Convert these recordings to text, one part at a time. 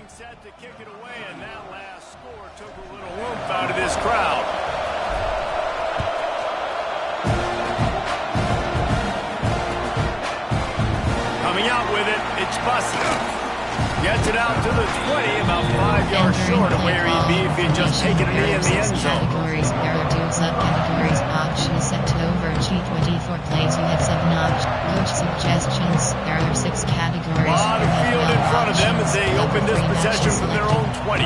getting set to kick it away, and that last score took a little oomph out of this crowd. Coming out with it, it's Bussey. Gets it out to the 20, about 5 yards short of where he'd be if he'd just taken a knee in the end zone. Categories, there are 2 subcategories. Options set to over G24 plays. You have 7 options. Coach suggestions. There are 6 categories. A lot of field in front of them as they open this possession from their own 20.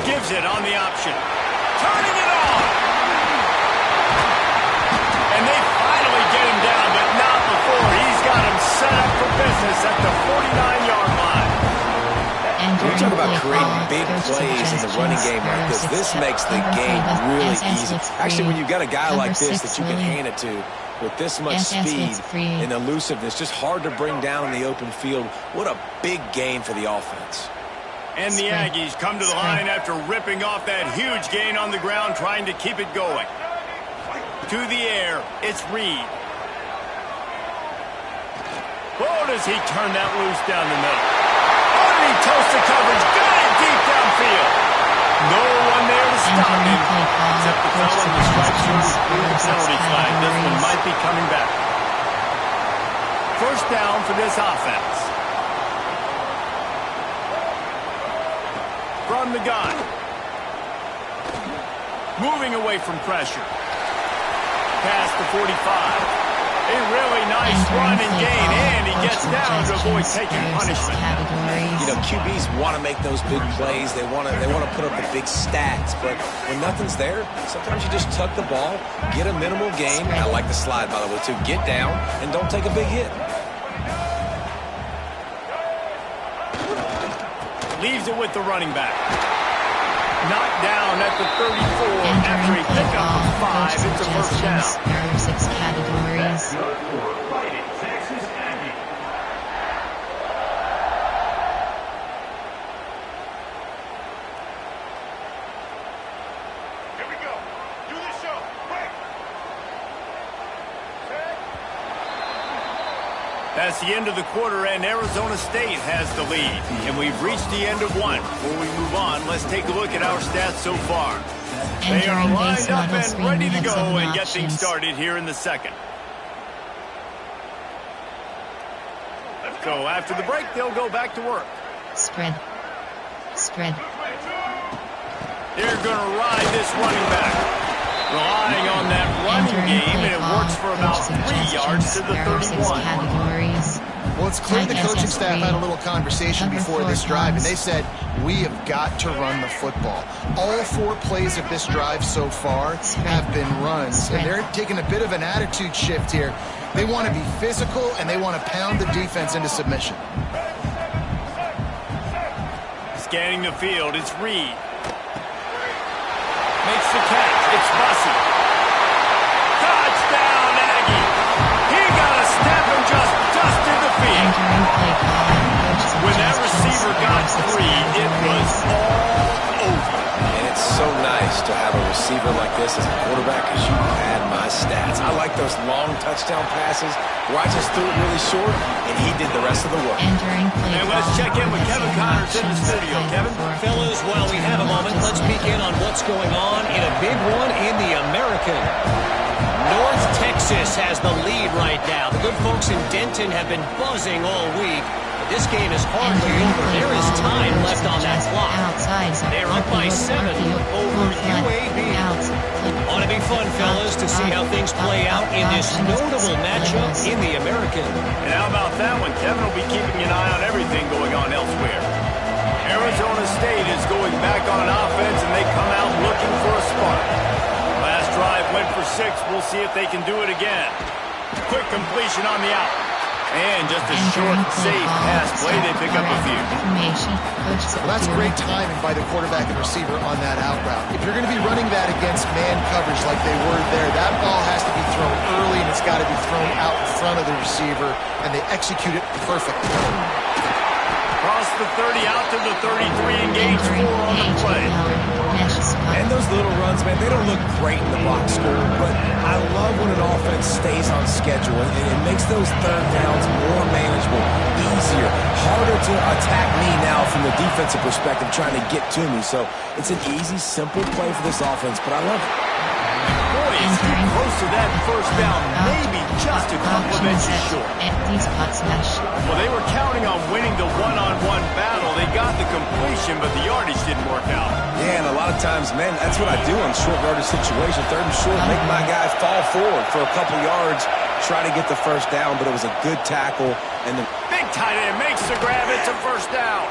Gives it on the option. Turning it on! And they finally get him down, but not before. He's got him set up for business at the 49-yard line. When you talk about creating big plays in the running game like this, this makes the game really easy. Actually, when you've got a guy like this that you can hand it to with this much speed and elusiveness, just hard to bring down in the open field, what a big gain for the offense. And the Aggies come to the line after ripping off that huge gain on the ground, trying to keep it going. To the air, it's Reed. Oh, does he turn that loose down the middle? Oh, did he toast the coverage? Got it deep downfield. No one there to stop him, except the fellow in the striped shirt threw the penalty flag. This one might be coming back. First down for this offense. From the gun. Moving away from pressure. Past the 45. A really nice run and gain, and he gets down to avoid taking punishment. You know, QBs want to make those big plays. They want to put up the big stats, but when nothing's there, sometimes you just tuck the ball, get a minimal gain. I like the slide, by the way, too. Get down and don't take a big hit. Leaves it with the running back. Knocked down at the 34 after a pickup of 5. It's a first down. There are 6 categories. Here we go. Do the show. Quick. That's the end of the quarter, and Arizona State has the lead. And we've reached the end of one. Before we move on, let's take a look at our stats so far. They are lined up and ready to go and get things started here in the second. So after the break, they'll go back to work. Spread. They're going to ride this running back. Relying on that running game, and it works for about 3 yards to the 31. Well, it's clear the coaching staff had a little conversation before this drive, and they said, we have got to run the football. All 4 plays of this drive so far have been runs, and they're taking a bit of an attitude shift here. They want to be physical, and they want to pound the defense into submission. Scanning the field, it's Reed. Makes the catch. It's Bussey. Touchdown, Aggie. He got a step and just dusted the field. When that receiver got 3, it was all over. And it's so nice to have a receiver like this as a quarterback because you had my stats. I like those long touchdown passes where I just threw it really short and he did the rest of the work. And let's check in with Kevin Connors in the studio. Kevin? Fellas, while we have a moment, let's peek in on what's going on in a big one in the American. North Texas has the lead right now. The good folks in Denton have been buzzing all week. This game is hardly over. There is time left on that clock. They're up by 7 over UAB. Ought to be fun, fellas, to see how things play out in this notable matchup in the American. And how about that one? Kevin will be keeping an eye on everything going on elsewhere. Arizona State is going back on offense, and they come out looking for a spark. Last drive went for 6. We'll see if they can do it again. Quick completion on the out. And just a short, safe pass play. They pick up a few. Well, that's great timing by the quarterback and receiver on that out route. If you're going to be running that against man coverage like they were there, that ball has to be thrown early, and it's got to be thrown out in front of the receiver, and they execute it perfectly. Across the 30, out to the 33, engage 4 on the play. And those little runs, man, they don't look great in the box score, but I love when an offense stays on schedule, and it makes those third downs more manageable, easier, harder to to attack me now from the defensive perspective, trying to get to me. So it's an easy, simple play for this offense, but I love it. Boy, he's getting close to that first down, maybe just a couple of inches short. Well, they were counting on winning the one-on-one battle. They got the completion, but the yardage didn't work out. Yeah, and a lot of times, man, that's what I do on short yardage situation. Third and short, make my guy fall forward for a couple yards, try to get the first down, but it was a good tackle. And the big tight end makes the grab. It's a first down.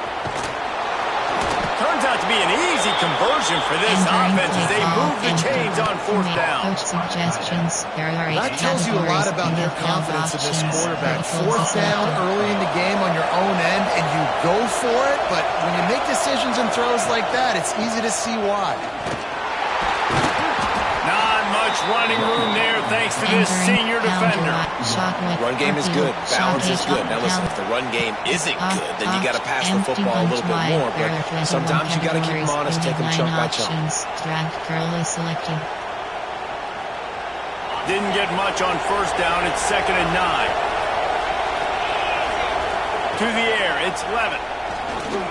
Turns out to be an easy conversion for this offense as they move the chains on fourth down. That tells you a lot about their confidence in this quarterback. Fourth down early in the game on your own end, and you go for it, but when you make decisions and throws like that, it's easy to see why. Not much running room there thanks to this senior defender. Run game is good. Balance is good. Now listen, if the run game isn't good, then you got to pass the football a little bit more. But sometimes you got to keep them honest, take them chunk by chunk. Didn't get much on first down. It's 2nd and 9. To the air. It's Levitt.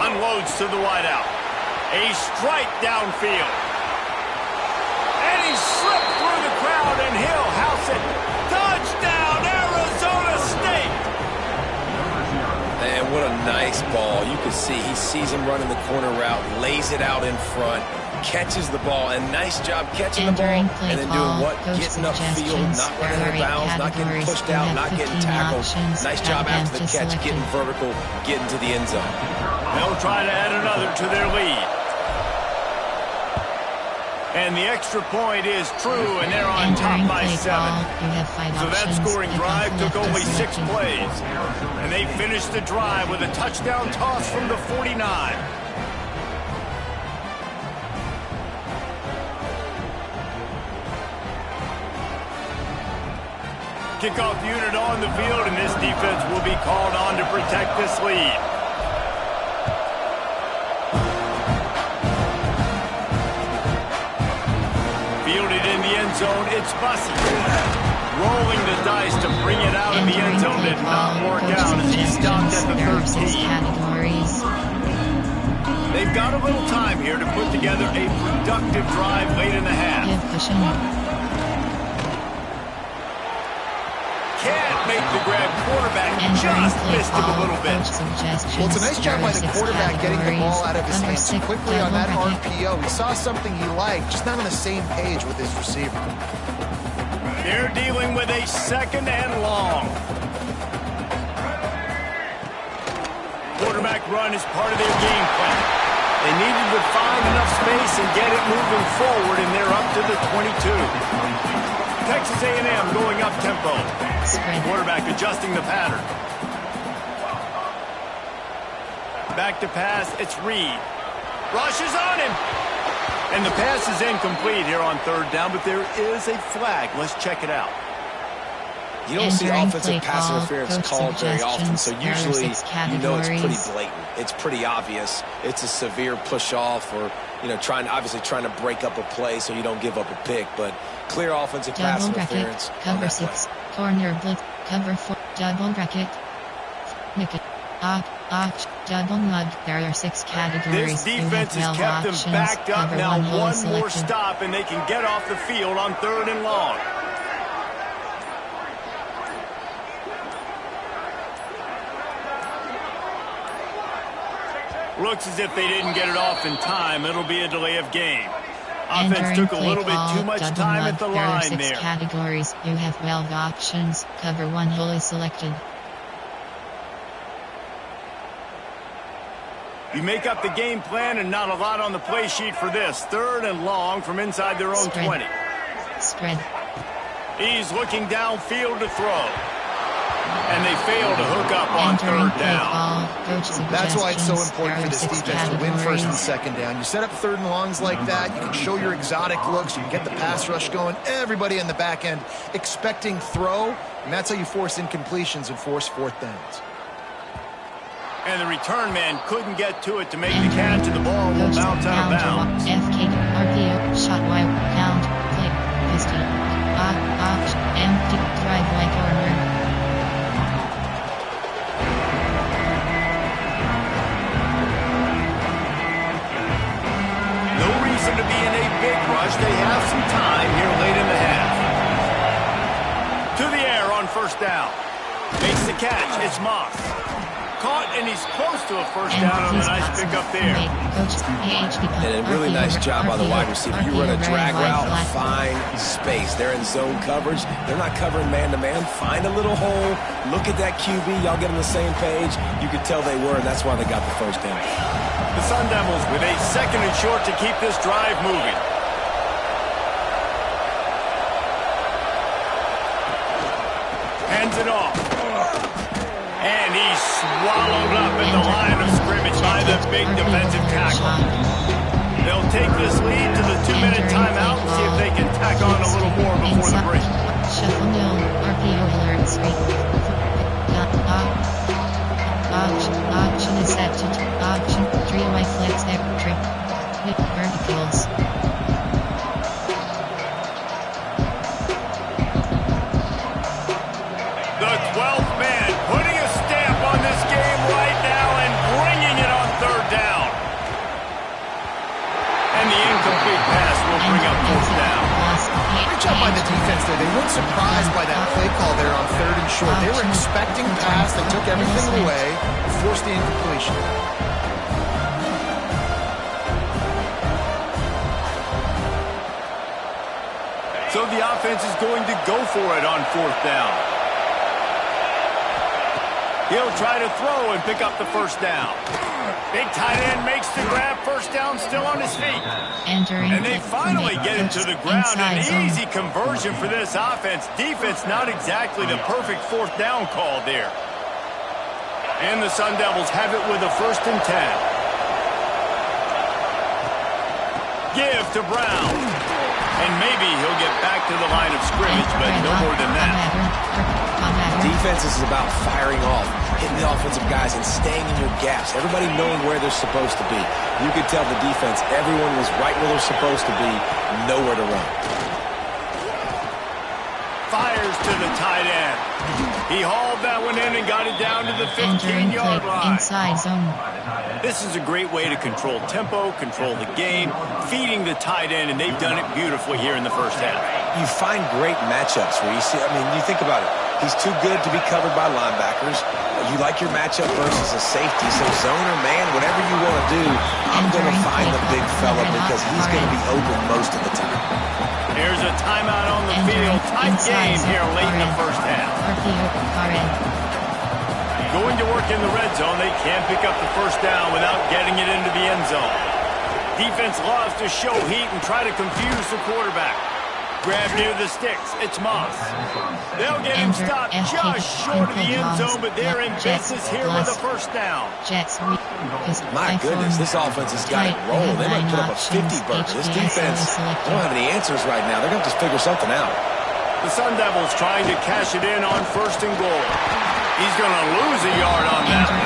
Unloads to the wideout. A strike downfield. And he slipped through the crowd, and he'll house it. Touchdown, Arizona State! Man, what a nice ball. You can see he sees him running the corner route, lays it out in front, catches the ball, and nice job catching the ball, and then doing what? Getting upfield, not running out of bounds, not getting pushed out, not getting tackled. Nice job after the catch, getting vertical, getting to the end zone. They'll try to add another to their lead. And the extra point is true, and they're on top by 7. So that scoring drive took only 6 plays. And they finished the drive with a touchdown toss from the 49. Kickoff unit on the field, and this defense will be called on to protect this lead. Fielded in the end zone, it's Bussey. Rolling the dice to bring it out of the end zone did not work out as he stopped at the 13. They've got a little time here to put together a productive drive late in the half. Can't make the grab. Quarterback just missed him a little bit. Well, it's a nice job by the quarterback getting the ball out of his hands quickly on that RPO. He saw something he liked, just not on the same page with his receiver. They're dealing with a 2nd and long. Quarterback run is part of their game plan. They needed to find enough space and get it moving forward, and they're up to the 22. Texas A&M going up tempo. Quarterback adjusting the pattern. Back to pass, it's Reed. Rushes on him. And the pass is incomplete here on 3rd down, but there is a flag. Let's check it out. You don't see offensive pass interference called very often, so usually you know it's pretty blatant. It's pretty obvious. It's a severe push-off or, you know, obviously trying to break up a play so you don't give up a pick, but clear offensive pass interference. Cover 6, corner blitz, cover 4, double bracket. Nick it. Double mud. There are 6 categories. This defense has kept them backed up. Now one more stop and they can get off the field on 3rd and long. Looks as if they didn't get it off in time. It'll be a delay of game. Offense took a little bit too much time at the line there. There are 6 categories. You have 12 options. Cover 1 wholly selected. You make up the game plan and not a lot on the play sheet for this. 3rd and long from inside their own 20. Spread. He's looking downfield to throw. And they fail to hook up on 3rd down. That's why it's so important for this defense to win 1st and 2nd down. You set up 3rd and longs like that, you can show your exotic looks, you can get the pass rush going, everybody in the back end expecting throw, and that's how you force incompletions and force 4th downs. And the return man couldn't get to it to make the catch, and the ball will bounce out of bounds. FK, RPO, shot wide, count, play, pistol, empty, driveway corner. Irish, they have some time here late in the half. To the air on first down. Makes the catch. It's Moss. Caught, and he's close to a first down on a nice pickup there. And a really nice job by the wide receiver. You run a drag route, find space. They're in zone coverage. They're not covering man-to-man. Find a little hole. Look at that QB. Y'all get on the same page. You could tell they were, and that's why they got the first down. The Sun Devils with a 2nd and short to keep this drive moving. Hands it off. And he's swallowed up at the line of scrimmage by the big defensive tackle. They'll take this lead to the 2-minute timeout and see if they can tack on a little more before the break. Shuffle no RPO alerts. Option is set to option 3 my flex trip with verticals. The 12th man putting a stamp on this game right now and bringing it on 3rd down. And the incomplete pass will bring up 4th down. Great job by the defense there. They weren't surprised by that play call there on 3rd and short. They were expecting pass. They took everything away and forced the incompletion. So the offense is going to go for it on 4th down. He'll try to throw and pick up the first down. Big tight end makes the grab. First down, still on his feet. And they finally get him to the ground. An easy conversion for this offense. Defense, not exactly the perfect 4th down call there. And the Sun Devils have it with a 1st and 10. Give to Brown. And maybe he'll get back to the line of scrimmage, but no more than that. Defense is about firing off, hitting the offensive guys and staying in your gaps. Everybody knowing where they're supposed to be. You could tell the defense, everyone was right where they're supposed to be, nowhere to run. Fires to the tight end. He hauled that one in and got it down to the 15-yard line. Inside zone. This is a great way to control tempo, control the game, feeding the tight end, and they've done it beautifully here in the first half. You find great matchups where you see, I mean, you think about it. He's too good to be covered by linebackers. You like your matchup versus a safety, so zone or man, whatever you want to do, I'm going to find the big fella because he's going to be open most of the time. Here's a timeout on the field. Tight game here late in the first half. Going to work in the red zone. They can't pick up the first down without getting it into the end zone. Defense loves to show heat and try to confuse the quarterback. Grab near the sticks. It's Moss. They'll get him stopped just short of the end zone, but they're in business here with a first down. My goodness, this offense has got it rolling. They might put up a 50 burger. This defense don't have any answers right now. They're going to just figure something out. The Sun Devils trying to cash it in on 1st and goal. He's going to lose a yard on that one.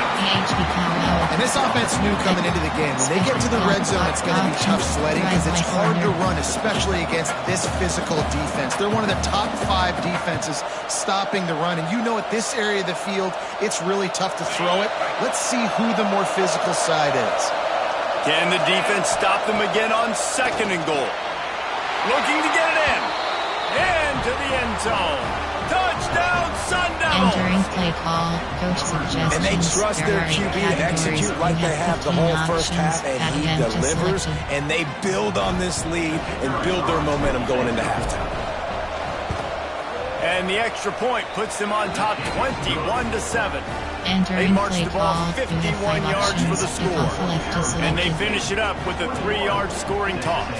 And this offense knew coming into the game, when they get to the red zone, it's going to be tough sledding because it's hard to run, especially against this physical defense. They're one of the top 5 defenses stopping the run. And you know at this area of the field, it's really tough to throw it. Let's see who the more physical side is. Can the defense stop them again on 2nd and goal? Looking to get it in. Into the end zone. Touchdown, Sun Devils! Entering play call, coach suggestions. And they trust their QB to execute like they have the whole first half, and he delivers, and they build on this lead and build their momentum going into halftime. And the extra point puts them on top 21-7. They march the ball 51 yards for the score. And they finish it up with a 3-yard scoring toss.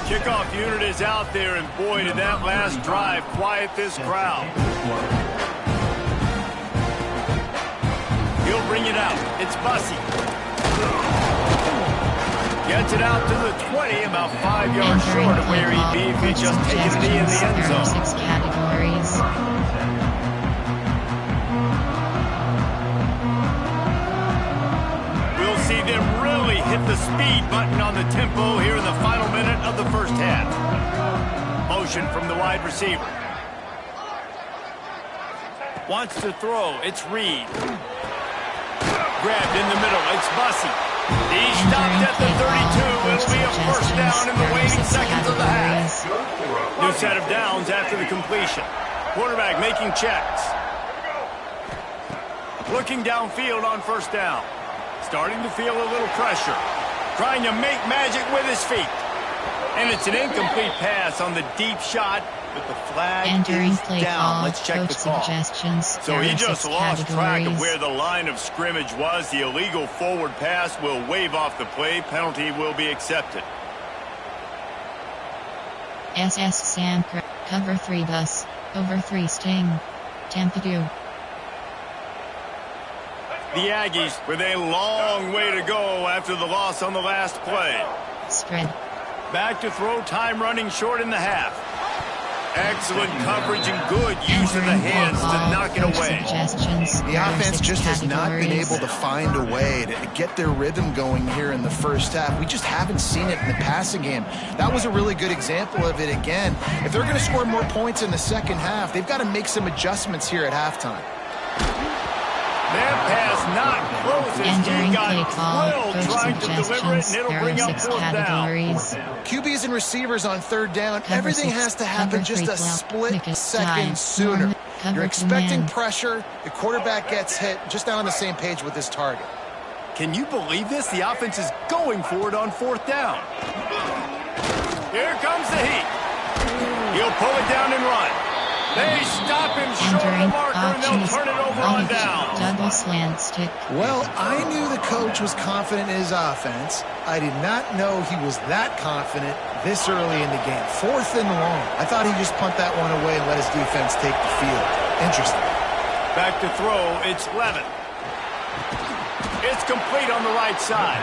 Kickoff unit is out there, and boy, did that last drive quiet this crowd. He'll bring it out. It's Bussey. Gets it out to the 20, about 5 yards short of where he'd be if he just taken it in the end zone. 6 categories. We'll see them really hit the speed button on the tempo here in the final minute of the first half. Motion from the wide receiver. Wants to throw. It's Reed. Grabbed in the middle. It's Bussey. He stopped at the 32. It'll be a first down in the waning seconds of the half. New set of downs after the completion. Quarterback making checks. Looking downfield on first down. Starting to feel a little pressure. Trying to make magic with his feet. And it's an incomplete pass on the deep shot, but the flag is down. Let's check the call. So he just lost track of where the line of scrimmage was. The illegal forward pass will wave off the play. Penalty will be accepted. SS Sam cover 3 bus, over 3 sting. Tampa Dew. The Aggies with a long way to go after the loss on the last play. Spread. Back to throw, time running short in the half. Excellent coverage and good use of the hands to knock it away. The offense just has not been able to find a way to get their rhythm going here in the first half. We just haven't seen it in the passing game. That was a really good example of it again. If they're going to score more points in the second half, they've got to make some adjustments here at halftime. That pass not close as he got drilled trying to deliver it, and it'll bring up fourth down. QBs and receivers on third down, everything has to happen just a split second sooner. You're expecting pressure, the quarterback gets hit, just not on the same page with his target. Can you believe this? The offense is going for it on fourth down. Here comes the heat. He'll pull it down and run. They stop him short of the marker, and they'll turn it over on down. Well, I knew the coach was confident in his offense. I did not know he was that confident this early in the game. 4th and long. I thought he'd just punt that one away and let his defense take the field. Interesting. Back to throw, it's Levin. It's complete on the right side.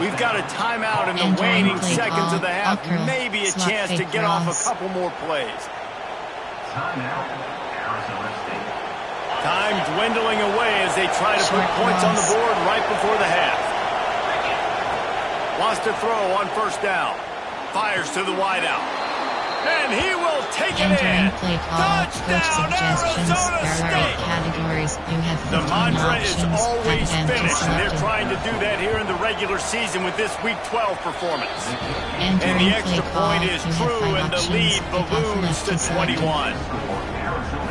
We've got a timeout in the waning seconds of the half. Maybe a chance to get off a couple more plays. Time dwindling away as they try to put points on the board right before the half. Wants to throw on first down. Fires to the wideout. And he will take it in. Touchdown, Arizona State! The mantra is always finish, and they're trying to do that here in the regular season with this Week 12 performance. And the extra point is true, and the lead balloons to 21.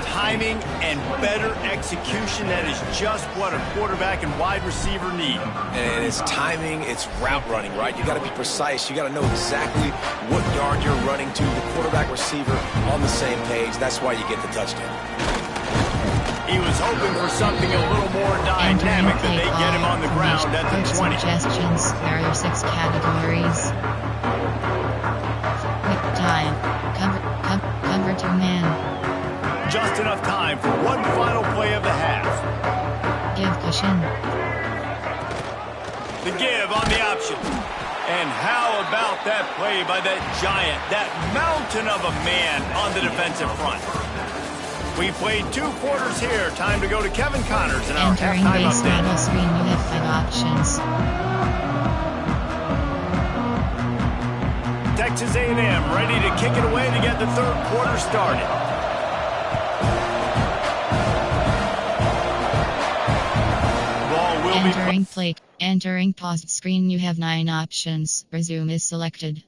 Timing and better execution, that is just what a quarterback and wide receiver need. And it's timing, it's route running, right? You got to be precise. You got to know exactly what yard you're running to. The quarterback, receiver on the same page. That's why you get the touchdown. He was hoping for something a little more dynamic than they get him on the ground at the 20. Suggestions. There are 6 categories. Quick time. Cover 2 man. Just enough time for one final play of the half. Give cushion. The give on the option. And how about that play by that giant, that mountain of a man on the defensive front? We played 2 quarters here. Time to go to Kevin Connors in our halftime update. Screen, you have 5 options. Texas A&M ready to kick it away to get the third quarter started. Entering plate. Entering paused screen, you have 9 options. Resume is selected.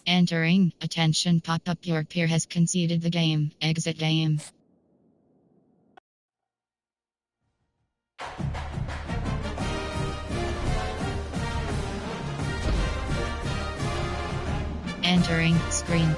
Entering, attention pop up, your peer has conceded the game, exit game. Entering, screen.